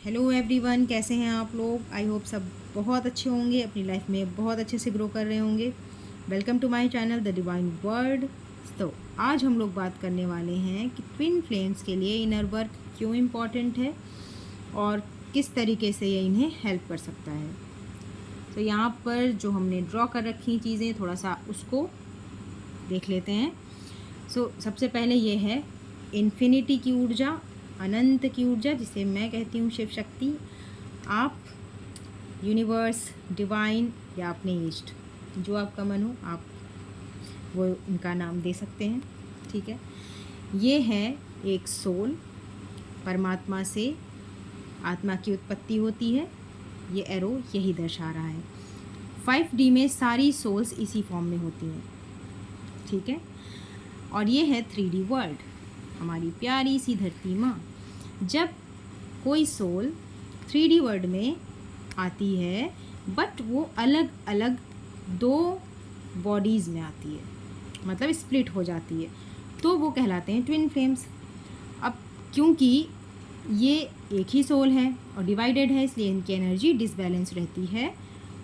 Hello everyone, कैसे हैं आप लोग। आई होप सब बहुत अच्छे होंगे, अपनी लाइफ में बहुत अच्छे से ग्रो कर रहे होंगे। Welcome to my channel the divine word. तो आज हम लोग बात करने वाले हैं कि ट्विन फ्लेम्स के लिए इनर वर्क क्यों इम्पॉर्टेंट है और किस तरीके से ये इन्हें हेल्प कर सकता है। तो यहाँ पर जो हमने ड्रॉ कर रखी चीज़ें, थोड़ा सा उसको देख लेते हैं। सबसे पहले ये है इन्फिनिटी की ऊर्जा, अनंत की ऊर्जा, जिसे मैं कहती हूँ शिव शक्ति। आप यूनिवर्स, डिवाइन या अपने ईस्ट, जो आपका मन हो आप वो उनका नाम दे सकते हैं। ठीक है, ये है एक सोल। परमात्मा से आत्मा की उत्पत्ति होती है, ये एरो यही दर्शा रहा है। 5D में सारी सोल्स इसी फॉर्म में होती हैं। ठीक है, और ये है 3D वर्ल्ड, हमारी प्यारी सी धरती माँ। जब कोई सोल 3D वर्ल्ड में आती है, बट वो अलग अलग 2 बॉडीज़ में आती है, मतलब स्प्लिट हो जाती है, तो वो कहलाते हैं ट्विन फ्लेम्स। अब क्योंकि ये एक ही सोल है और डिवाइडेड है, इसलिए इनकी एनर्जी डिसबैलेंस रहती है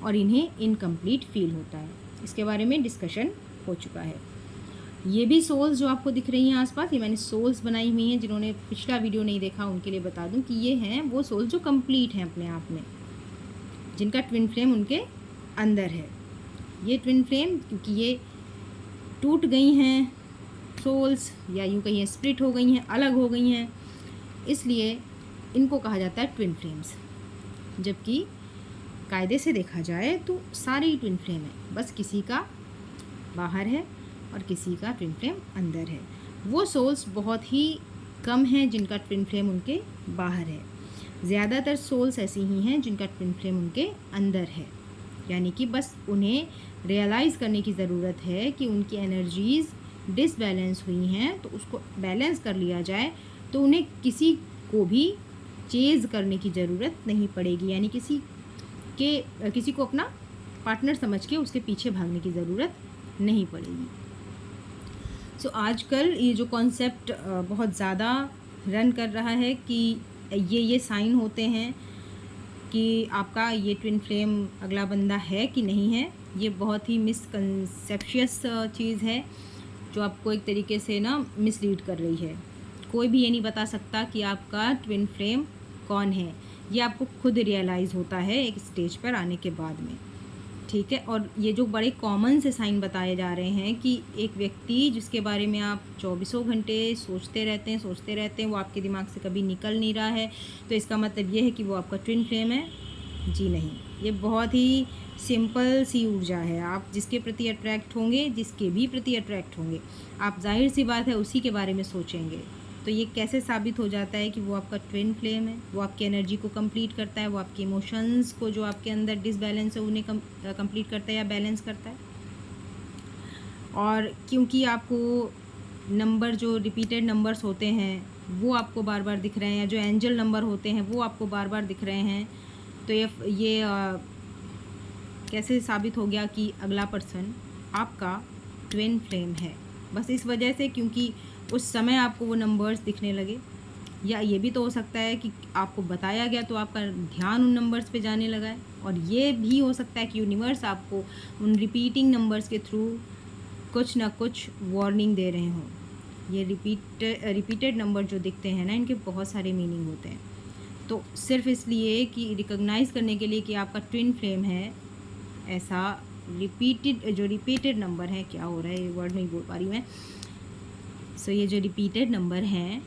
और इन्हें इनकम्प्लीट फील होता है। इसके बारे में डिस्कशन हो चुका है। ये भी सोल्स जो आपको दिख रही हैं आसपास, ये मैंने सोल्स बनाई हुई हैं। जिन्होंने पिछला वीडियो नहीं देखा उनके लिए बता दूं कि ये हैं वो सोल्स जो कंप्लीट हैं अपने आप में, जिनका ट्विन फ्लेम उनके अंदर है। ये ट्विन फ्लेम क्योंकि ये टूट गई हैं सोल्स, या यूँ कहिए स्प्लिट हो गई हैं, अलग हो गई हैं, इसलिए इनको कहा जाता है ट्विन फ्लेम्स। जबकि कायदे से देखा जाए तो सारे ही ट्विन फ्लेम हैं, बस किसी का बाहर है और किसी का ट्विन फ्लेम अंदर है। वो सोल्स बहुत ही कम हैं जिनका ट्विन फ्लेम उनके बाहर है। ज़्यादातर सोल्स ऐसी ही हैं जिनका ट्विन फ्लेम उनके अंदर है। यानी कि बस उन्हें रियलाइज़ करने की ज़रूरत है कि उनकी एनर्जीज़ डिसबैलेंस हुई हैं, तो उसको बैलेंस कर लिया जाए, तो उन्हें किसी को भी चेज़ करने की ज़रूरत नहीं पड़ेगी। यानी किसी को अपना पार्टनर समझ के उसके पीछे भागने की ज़रूरत नहीं पड़ेगी। आजकल ये जो कॉन्सेप्ट बहुत ज़्यादा रन कर रहा है कि ये साइन होते हैं कि आपका ये ट्विन फ्लेम अगला बंदा है कि नहीं है, ये बहुत ही मिसकंसेप्शियस चीज़ है जो आपको एक तरीके से ना मिसलीड कर रही है। कोई भी ये नहीं बता सकता कि आपका ट्विन फ्लेम कौन है, ये आपको खुद रियलाइज़ होता है एक स्टेज पर आने के बाद में। ठीक है, और ये जो बड़े कॉमन से साइन बताए जा रहे हैं कि एक व्यक्ति जिसके बारे में आप 24 घंटे सोचते रहते हैं, वो आपके दिमाग से कभी निकल नहीं रहा है, तो इसका मतलब ये है कि वो आपका ट्विन फ्लेम है। जी नहीं, ये बहुत ही सिंपल सी ऊर्जा है। आप जिसके प्रति अट्रैक्ट होंगे, जिसके भी प्रति अट्रैक्ट होंगे, आप जाहिर सी बात है उसी के बारे में सोचेंगे। तो ये कैसे साबित हो जाता है कि वो आपका ट्विन फ्लेम है? वो आपकी एनर्जी को कंप्लीट करता है, वो आपके इमोशंस को जो आपके अंदर डिसबैलेंस है उन्हें कंप्लीट करता है या बैलेंस करता है। और क्योंकि आपको नंबर जो रिपीटेड नंबर्स होते हैं वो आपको बार बार दिख रहे हैं, या जो एंजल नंबर होते हैं वो आपको बार बार दिख रहे हैं, तो ये कैसे साबित हो गया कि अगला पर्सन आपका ट्विन फ्लेम है? बस इस वजह से, क्योंकि उस समय आपको वो नंबर्स दिखने लगे। या ये भी तो हो सकता है कि आपको बताया गया तो आपका ध्यान उन नंबर्स पे जाने लगा है। और ये भी हो सकता है कि यूनिवर्स आपको उन रिपीटिंग नंबर्स के थ्रू कुछ ना कुछ वार्निंग दे रहे हों। ये रिपीटेड नंबर जो दिखते हैं ना, इनके बहुत सारे मीनिंग होते हैं। तो सिर्फ इसलिए कि रिकॉग्नाइज़ करने के लिए कि आपका ट्विन फ्लेम है, ऐसा रिपीटेड नंबर है, क्या हो रहा है ये वर्ड नहीं बोल पा रही मैं। ये जो रिपीटेड नंबर हैं,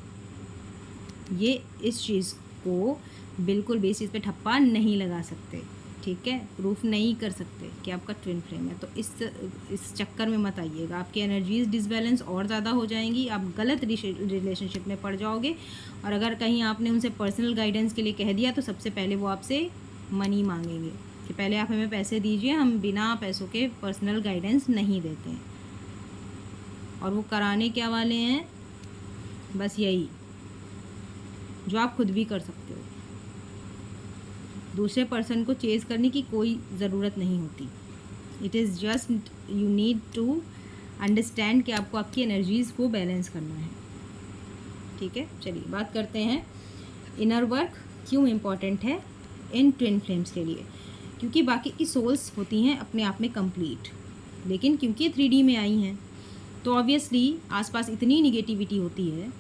ये इस चीज़ को बिल्कुल भी इस चीज़ पे ठप्पा नहीं लगा सकते। ठीक है, प्रूफ नहीं कर सकते कि आपका ट्विन फ्लेम है। तो इस चक्कर में मत आइएगा, आपकी एनर्जीज डिसबैलेंस और ज़्यादा हो जाएंगी, आप गलत रिलेशनशिप में पड़ जाओगे। और अगर कहीं आपने उनसे पर्सनल गाइडेंस के लिए कह दिया, तो सबसे पहले वो आपसे मनी मांगेंगे कि पहले आप हमें पैसे दीजिए, हम बिना पैसों के पर्सनल गाइडेंस नहीं देते हैं। और वो कराने क्या वाले हैं? बस यही जो आप खुद भी कर सकते हो। दूसरे पर्सन को चेज करने की कोई ज़रूरत नहीं होती। It is just you need to understand कि आपको आपकी एनर्जीज़ को बैलेंस करना है। ठीक है, चलिए बात करते हैं इनर वर्क क्यों इम्पॉर्टेंट है इन ट्विन फ्लेम्स के लिए? क्योंकि बाकी की सोल्स होती हैं अपने आप में कंप्लीट, लेकिन क्योंकि ये 3D में आई हैं तो ऑब्वियसली आसपास इतनी निगेटिविटी होती है,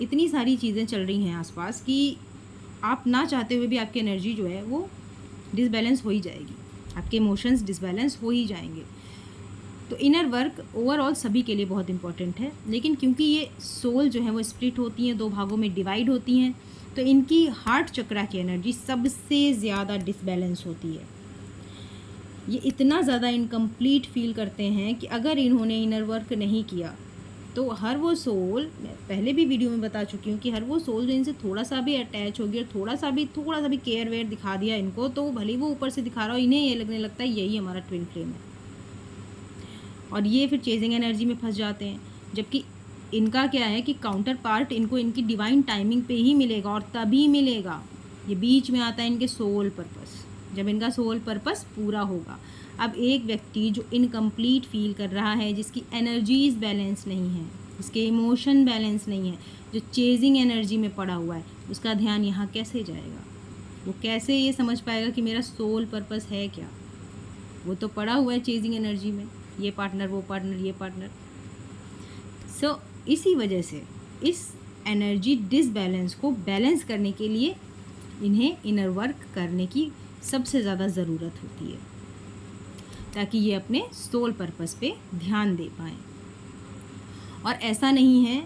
इतनी सारी चीज़ें चल रही हैं आसपास कि आप ना चाहते हुए भी आपकी एनर्जी जो है वो डिसबैलेंस हो ही जाएगी, आपके इमोशंस डिसबैलेंस हो ही जाएंगे। तो इनर वर्क ओवरऑल सभी के लिए बहुत इंपॉर्टेंट है, लेकिन क्योंकि ये सोल जो है वो स्प्लिट होती हैं, 2 भागों में डिवाइड होती हैं, तो इनकी हार्ट चक्रा की एनर्जी सबसे ज़्यादा डिसबैलेंस होती है। ये इतना ज़्यादा इनकम्प्लीट फील करते हैं कि अगर इन्होंने इनर वर्क नहीं किया तो हर वो सोल, मैं पहले भी वीडियो में बता चुकी हूँ कि हर वो सोल जो इनसे थोड़ा सा भी अटैच हो गया और थोड़ा सा भी केयर वेयर दिखा दिया इनको, तो भले ही वो ऊपर से दिखा रहा हो, इन्हें ये लगने लगता है यही हमारा ट्विन फ्लेम है, और ये फिर चेजिंग एनर्जी में फंस जाते हैं। जबकि इनका क्या है कि काउंटर पार्ट इनको इनकी डिवाइन टाइमिंग पे ही मिलेगा, और तभी मिलेगा। ये बीच में आता है इनके सोल पर्पस, जब इनका सोल पर्पस पूरा होगा। अब एक व्यक्ति जो इनकम्प्लीट फील कर रहा है, जिसकी एनर्जीज बैलेंस नहीं है, जिसके इमोशन बैलेंस नहीं है, जो चेजिंग एनर्जी में पड़ा हुआ है, उसका ध्यान यहाँ कैसे जाएगा? वो कैसे ये समझ पाएगा कि मेरा सोल पर्पस है क्या? वो तो पड़ा हुआ है चेजिंग एनर्जी में, ये पार्टनर, वो पार्टनर, ये पार्टनर। सो इसी वजह से इस एनर्जी डिसबैलेंस को बैलेंस करने के लिए इन्हें इनर वर्क करने की सबसे ज़्यादा ज़रूरत होती है, ताकि ये अपने सोल पर्पस पे ध्यान दे पाएँ। और ऐसा नहीं है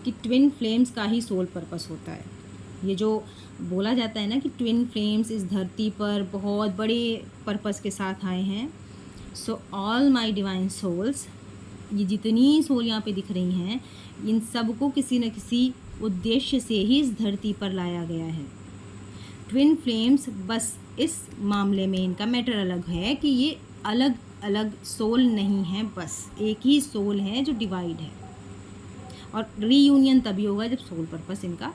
कि ट्विन फ्लेम्स का ही सोल पर्पस होता है। ये जो बोला जाता है ना कि ट्विन फ्लेम्स इस धरती पर बहुत बड़े पर्पस के साथ आए हैं। So all my divine souls, ये जितनी सोल यहाँ पे दिख रही हैं, इन सबको किसी न किसी उद्देश्य से ही इस धरती पर लाया गया है। ट्विन फ्लेम्स बस इस मामले में इनका मैटर अलग है कि ये अलग अलग सोल नहीं है, बस एक ही सोल है जो डिवाइड है। और रीयूनियन तभी होगा जब सोल पर्पस इनका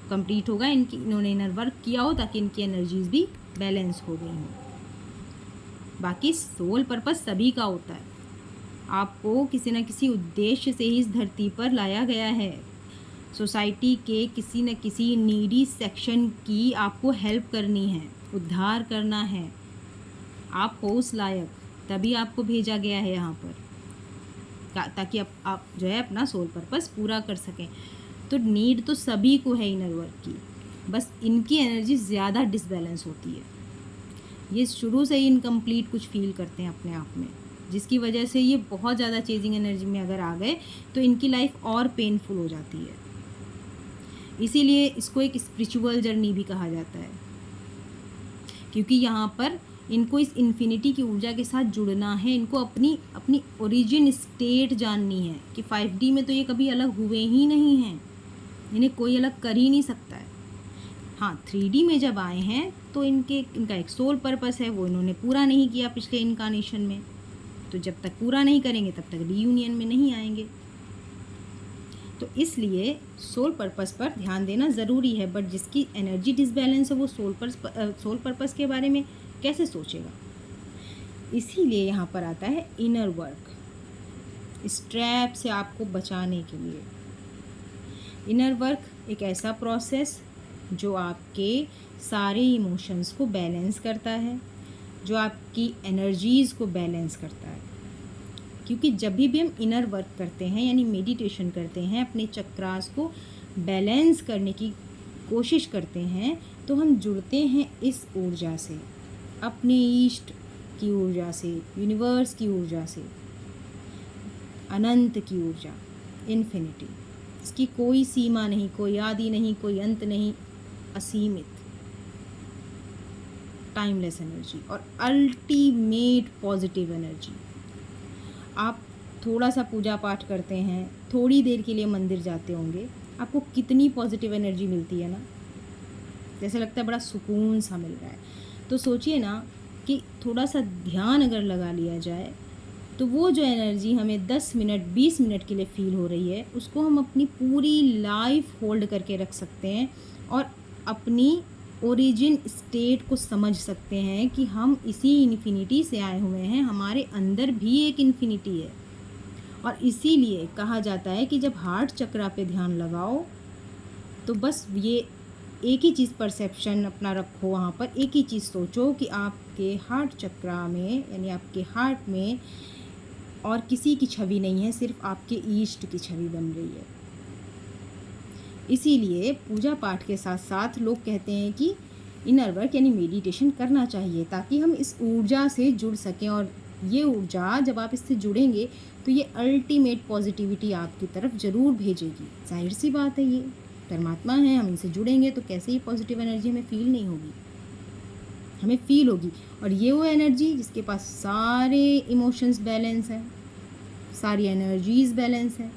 कंप्लीट होगा, इन्होंने इनर वर्क किया हो, ताकि इनकी एनर्जीज भी बैलेंस हो गई हों। बाकी सोल पर्पस सभी का होता है। आपको किसी न किसी उद्देश्य से ही इस धरती पर लाया गया है। सोसाइटी के किसी न किसी नीडी सेक्शन की आपको हेल्प करनी है, उद्धार करना है। आप हो उस लायक, तभी आपको भेजा गया है यहाँ पर, ताकि आप जो है अपना सोल पर्पस पूरा कर सकें। तो नीड तो सभी को है इनर वर्क की, बस इनकी एनर्जी ज़्यादा डिसबैलेंस होती है। ये शुरू से ही इनकम्प्लीट कुछ फील करते हैं अपने आप में, जिसकी वजह से ये बहुत ज़्यादा चेजिंग एनर्जी में अगर आ गए तो इनकी लाइफ और पेनफुल हो जाती है। इसीलिए इसको एक स्पिरिचुअल जर्नी भी कहा जाता है, क्योंकि यहाँ पर इनको इस इन्फिनिटी की ऊर्जा के साथ जुड़ना है। इनको अपनी ओरिजिन स्टेट जाननी है कि 5D में तो ये कभी अलग हुए ही नहीं हैं, इन्हें कोई अलग कर ही नहीं सकता है। हाँ, 3D में जब आए हैं तो इनका एक सोल पर्पस है, वो इन्होंने पूरा नहीं किया पिछले इनकारनेशन में, तो जब तक पूरा नहीं करेंगे तब तक रीयूनियन में नहीं आएंगे। तो इसलिए सोल पर्पस पर ध्यान देना ज़रूरी है। बट जिसकी एनर्जी डिसबैलेंस है वो सोल पर्पस के बारे में कैसे सोचेगा? इसीलिए यहाँ पर आता है इनर वर्क, इस ट्रैप से आपको बचाने के लिए। इनर वर्क एक ऐसा प्रोसेस जो आपके सारे इमोशंस को बैलेंस करता है, जो आपकी एनर्जीज़ को बैलेंस करता है। क्योंकि जब भी हम इनर वर्क करते हैं, यानी मेडिटेशन करते हैं, अपने चक्रास को बैलेंस करने की कोशिश करते हैं, तो हम जुड़ते हैं इस ऊर्जा से, अपने ईस्ट की ऊर्जा से, यूनिवर्स की ऊर्जा से, अनंत की ऊर्जा, इन्फिनिटी। इसकी कोई सीमा नहीं, कोई आदि नहीं, कोई अंत नहीं, असीमित टाइमलेस एनर्जी और अल्टीमेट पॉजिटिव एनर्जी। आप थोड़ा सा पूजा पाठ करते हैं, थोड़ी देर के लिए मंदिर जाते होंगे, आपको कितनी पॉजिटिव एनर्जी मिलती है ना, जैसे लगता है बड़ा सुकून सा मिल रहा है। तो सोचिए ना कि थोड़ा सा ध्यान अगर लगा लिया जाए तो वो जो एनर्जी हमें 10 मिनट 20 मिनट के लिए फ़ील हो रही है, उसको हम अपनी पूरी लाइफ होल्ड करके रख सकते हैं और अपनी ओरिजिन स्टेट को समझ सकते हैं कि हम इसी इन्फिनिटी से आए हुए हैं, हमारे अंदर भी एक इन्फिनिटी है। और इसीलिए कहा जाता है कि जब हार्ट चक्रा पे ध्यान लगाओ तो बस ये एक ही चीज़ परसेप्शन अपना रखो वहाँ पर, एक ही चीज़ सोचो कि आपके हार्ट चक्रा में यानी आपके हार्ट में और किसी की छवि नहीं है, सिर्फ आपके ईष्ट की छवि बन रही है। इसीलिए पूजा पाठ के साथ साथ लोग कहते हैं कि इनर वर्क यानी मेडिटेशन करना चाहिए, ताकि हम इस ऊर्जा से जुड़ सकें। और ये ऊर्जा जब आप इससे जुड़ेंगे तो ये अल्टीमेट पॉजिटिविटी आपकी तरफ ज़रूर भेजेगी। जाहिर सी बात है, ये परमात्मा है, हम इनसे जुड़ेंगे तो कैसे ही पॉजिटिव एनर्जी हमें फील नहीं होगी, हमें फील होगी। और ये वो एनर्जी जिसके पास सारे इमोशंस बैलेंस हैं, सारी एनर्जीज़ बैलेंस हैं।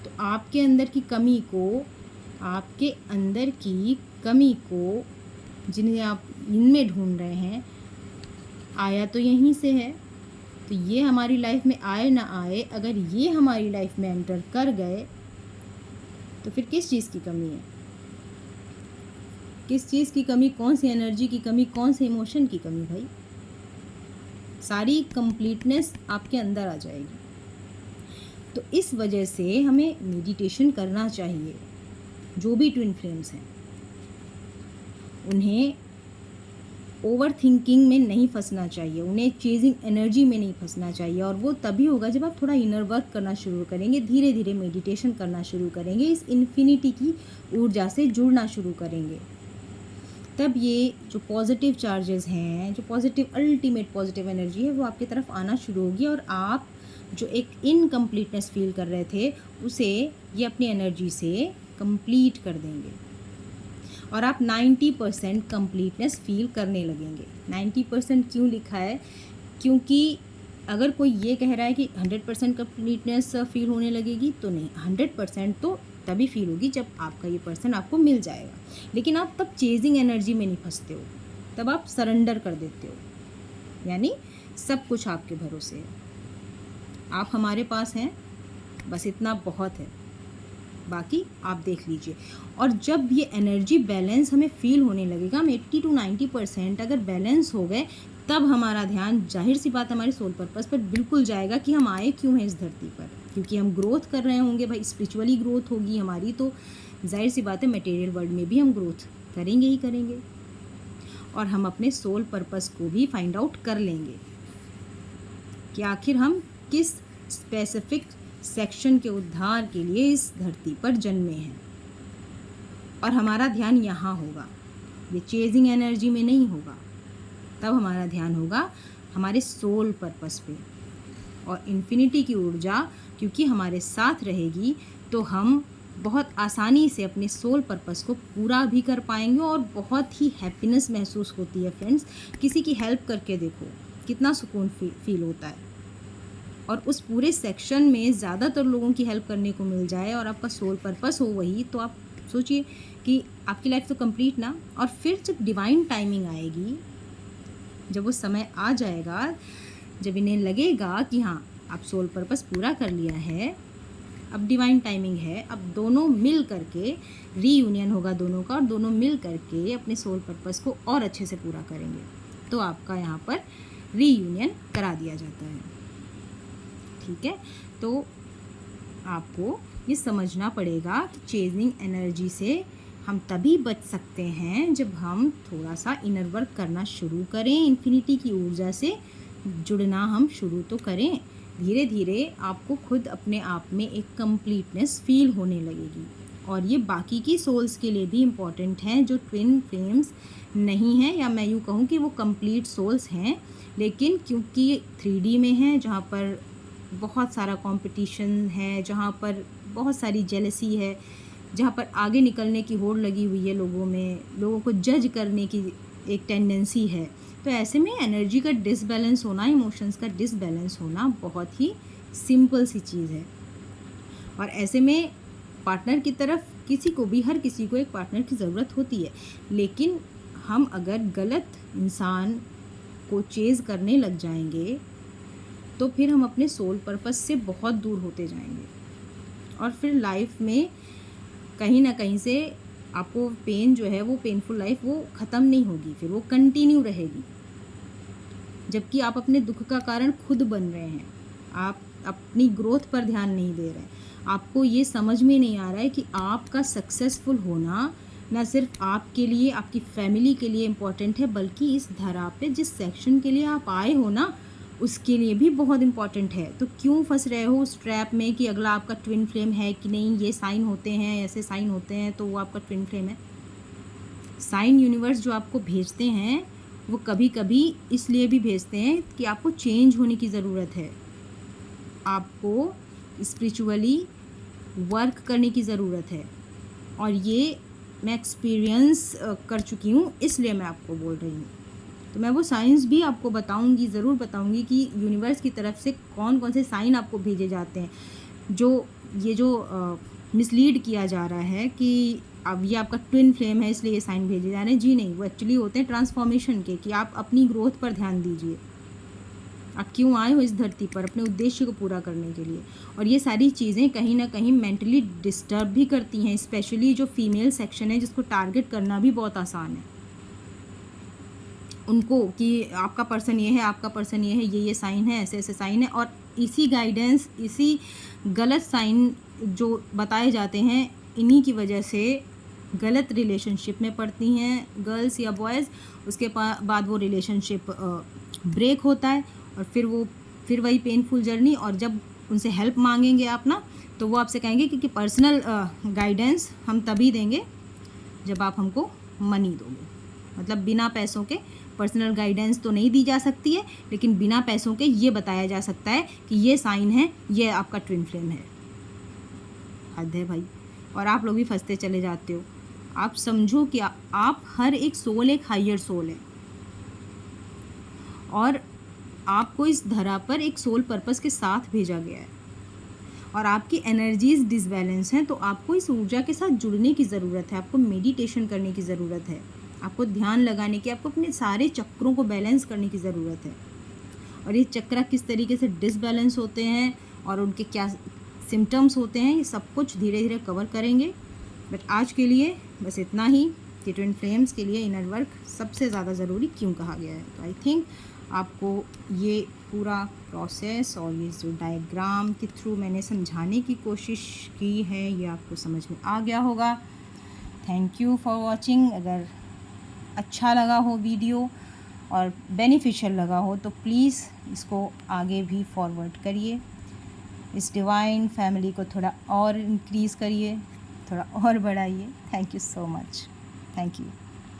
तो आपके अंदर की कमी को, आपके अंदर की कमी को जिन्हें आप इनमें ढूंढ रहे हैं, आया तो यहीं से है। तो ये हमारी लाइफ में आए ना आए, अगर ये हमारी लाइफ में एंटर कर गए तो फिर किस चीज़ की कमी है, किस चीज़ की कमी, कौन सी एनर्जी की कमी, कौन से इमोशन की कमी भाई? सारी कंप्लीटनेस आपके अंदर आ जाएगी। तो इस वजह से हमें मेडिटेशन करना चाहिए। जो भी ट्विन फ्लेम्स हैं उन्हें ओवर थिंकिंग में नहीं फंसना चाहिए, उन्हें चेजिंग एनर्जी में नहीं फंसना चाहिए। और वो तभी होगा जब आप थोड़ा इनर वर्क करना शुरू करेंगे, धीरे धीरे मेडिटेशन करना शुरू करेंगे, इस इन्फिनिटी की ऊर्जा से जुड़ना शुरू करेंगे। तब ये जो पॉजिटिव चार्जेस हैं, जो पॉजिटिव अल्टीमेट पॉजिटिव एनर्जी है, वो आपकी तरफ आना शुरू होगी। और आप जो एक इनकम्प्लीटनेस फील कर रहे थे उसे ये अपनी एनर्जी से कंप्लीट कर देंगे और आप 90% कंप्लीटनेस फील करने लगेंगे। 90% क्यों लिखा है? क्योंकि अगर कोई ये कह रहा है कि 100% कंप्लीटनेस फील होने लगेगी, तो नहीं, 100% तो तभी फील होगी जब आपका ये पर्सन आपको मिल जाएगा। लेकिन आप तब चेजिंग एनर्जी में नहीं फंसते हो, तब आप सरेंडर कर देते हो, यानी सब कुछ आपके भरोसे है, आप हमारे पास हैं, बस इतना बहुत है, बाकी आप देख लीजिए। और जब ये एनर्जी बैलेंस हमें फील होने लगेगा, हम 80 to 90% अगर बैलेंस हो गए, तब हमारा ध्यान, जाहिर सी बात, हमारे सोल पर्पस पर बिल्कुल जाएगा कि हम आए क्यों हैं इस धरती पर। क्योंकि हम ग्रोथ कर रहे होंगे भाई, स्पिरिचुअली ग्रोथ होगी हमारी, तो जाहिर सी बात है मटेरियल वर्ल्ड में भी हम ग्रोथ करेंगे ही करेंगे। और हम अपने सोल पर्पस को भी फाइंड आउट कर लेंगे कि आखिर हम किस स्पेसिफिक सेक्शन के उद्धार के लिए इस धरती पर जन्मे हैं। और हमारा ध्यान यहाँ होगा, ये चेजिंग एनर्जी में नहीं होगा। तब हमारा ध्यान होगा हमारे सोल पर्पस पे। और इन्फिनिटी की ऊर्जा क्योंकि हमारे साथ रहेगी, तो हम बहुत आसानी से अपने सोल पर्पस को पूरा भी कर पाएंगे। और बहुत ही हैप्पीनेस महसूस होती है फ्रेंड्स, किसी की हेल्प करके देखो कितना सुकून फील होता है। और उस पूरे सेक्शन में ज़्यादातर लोगों की हेल्प करने को मिल जाए और आपका सोल पर्पस हो वही, तो आप सोचिए कि आपकी लाइफ तो कंप्लीट ना। और फिर जब डिवाइन टाइमिंग आएगी, जब वो समय आ जाएगा, जब इन्हें लगेगा कि हाँ आप सोल पर्पस पूरा कर लिया है, अब डिवाइन टाइमिंग है, अब दोनों मिल करके रीयूनियन होगा दोनों का, और दोनों मिल करके अपने सोल पर्पस को और अच्छे से पूरा करेंगे, तो आपका यहाँ पर रीयूनियन करा दिया जाता है। ठीक है, तो आपको ये समझना पड़ेगा कि चेजिंग एनर्जी से हम तभी बच सकते हैं जब हम थोड़ा सा इनर वर्क करना शुरू करें, इन्फिनिटी की ऊर्जा से जुड़ना हम शुरू तो करें। धीरे धीरे आपको खुद अपने आप में एक कंप्लीटनेस फील होने लगेगी। और ये बाकी की सोल्स के लिए भी इम्पॉर्टेंट हैं जो ट्विन फ्लेम्स नहीं हैं, या मैं यूँ कहूँ कि वो कंप्लीट सोल्स हैं, लेकिन क्योंकि 3D में हैं, जहाँ पर बहुत सारा कंपटीशन है, जहाँ पर बहुत सारी जेलसी है, जहाँ पर आगे निकलने की होड़ लगी हुई है लोगों में, लोगों को जज करने की एक टेंडेंसी है, तो ऐसे में एनर्जी का डिसबैलेंस होना, इमोशंस का डिसबैलेंस होना बहुत ही सिंपल सी चीज़ है। और ऐसे में पार्टनर की तरफ किसी को भी, हर किसी को एक पार्टनर की ज़रूरत होती है, लेकिन हम अगर गलत इंसान को चेज़ करने लग जाएंगे तो फिर हम अपने सोल पर्पस से बहुत दूर होते जाएंगे। और फिर लाइफ में कहीं ना कहीं से आपको पेन जो है, वो पेनफुल लाइफ वो ख़त्म नहीं होगी, फिर वो कंटिन्यू रहेगी। जबकि आप अपने दुख का कारण खुद बन रहे हैं, आप अपनी ग्रोथ पर ध्यान नहीं दे रहे हैं, आपको ये समझ में नहीं आ रहा है कि आपका सक्सेसफुल होना ना सिर्फ आपके लिए, आपकी फैमिली के लिए इम्पॉर्टेंट है, बल्कि इस धरा पे जिस सेक्शन के लिए आप आए हो ना, उसके लिए भी बहुत इम्पॉर्टेंट है। तो क्यों फंस रहे हो उस ट्रैप में कि अगला आपका ट्विन फ्लेम है कि नहीं, ये साइन होते हैं, ऐसे साइन होते हैं तो वो आपका ट्विन फ्लेम है। साइन यूनिवर्स जो आपको भेजते हैं वो कभी कभी इसलिए भी भेजते हैं कि आपको चेंज होने की ज़रूरत है, आपको स्पिरिचुअली वर्क करने की ज़रूरत है। और ये मैं एक्सपीरियंस कर चुकी हूँ, इसलिए मैं आपको बोल रही हूँ। तो मैं वो साइंस भी आपको बताऊँगी, ज़रूर बताऊँगी कि यूनिवर्स की तरफ से कौन कौन से साइन आपको भेजे जाते हैं। जो मिसलीड किया जा रहा है कि अब ये आपका ट्विन फ्लेम है इसलिए ये साइन भेजे जा रहे हैं, जी नहीं, वो एक्चुअली होते हैं ट्रांसफॉर्मेशन के, कि आप अपनी ग्रोथ पर ध्यान दीजिए। आप क्यों आए हो इस धरती पर, अपने उद्देश्य को पूरा करने के लिए। और ये सारी चीज़ें कहीं ना कहीं मेंटली डिस्टर्ब भी करती हैं, स्पेशली जो फीमेल सेक्शन है जिसको टारगेट करना भी बहुत आसान है उनको, कि आपका पर्सन ये है, आपका पर्सन ये है, ये साइन है, ऐसे ऐसे साइन है। और इसी गाइडेंस, इसी गलत साइन जो बताए जाते हैं, इन्हीं की वजह से गलत रिलेशनशिप में पड़ती हैं गर्ल्स या बॉयज़। उसके बाद वो रिलेशनशिप ब्रेक होता है और फिर वही पेनफुल जर्नी। और जब उनसे हेल्प मांगेंगे आप ना, तो वो आपसे कहेंगे कि पर्सनल गाइडेंस हम तभी देंगे जब आप हमको मनी दोगे। मतलब बिना पैसों के पर्सनल गाइडेंस तो नहीं दी जा सकती है, लेकिन बिना पैसों के ये बताया जा सकता है कि ये साइन है, ये आपका ट्विन फ्लेम है। हद है भाई। और आप लोग भी फंसते चले जाते हो। आप समझो कि आप हर एक सोल एक हायर सोल है, और आपको इस धरा पर एक सोल पर्पस के साथ भेजा गया है। और आपकी एनर्जीज डिसबैलेंस हैं, तो आपको इस ऊर्जा के साथ जुड़ने की ज़रूरत है, आपको मेडिटेशन करने की ज़रूरत है, आपको ध्यान लगाने की, आपको अपने सारे चक्रों को बैलेंस करने की ज़रूरत है। और ये चक्र किस तरीके से डिसबैलेंस होते हैं और उनके क्या सिम्टम्स होते हैं, ये सब कुछ धीरे धीरे कवर करेंगे। बट आज के लिए बस इतना ही कि ट्विन फ्लेम्स के लिए इनर वर्क सबसे ज़्यादा ज़रूरी क्यों कहा गया है। तो आई थिंक आपको ये पूरा प्रोसेस और ये जो डायग्राम के थ्रू मैंने समझाने की कोशिश की है, ये आपको समझ में आ गया होगा। Thank you for watching. अगर अच्छा लगा हो वीडियो और बेनिफिशियल लगा हो तो प्लीज़ इसको आगे भी फॉरवर्ड करिए, इस डिवाइन फैमिली को थोड़ा और इंक्रीज़ करिए, थोड़ा और बढ़ाइए। Thank you so much. Thank you.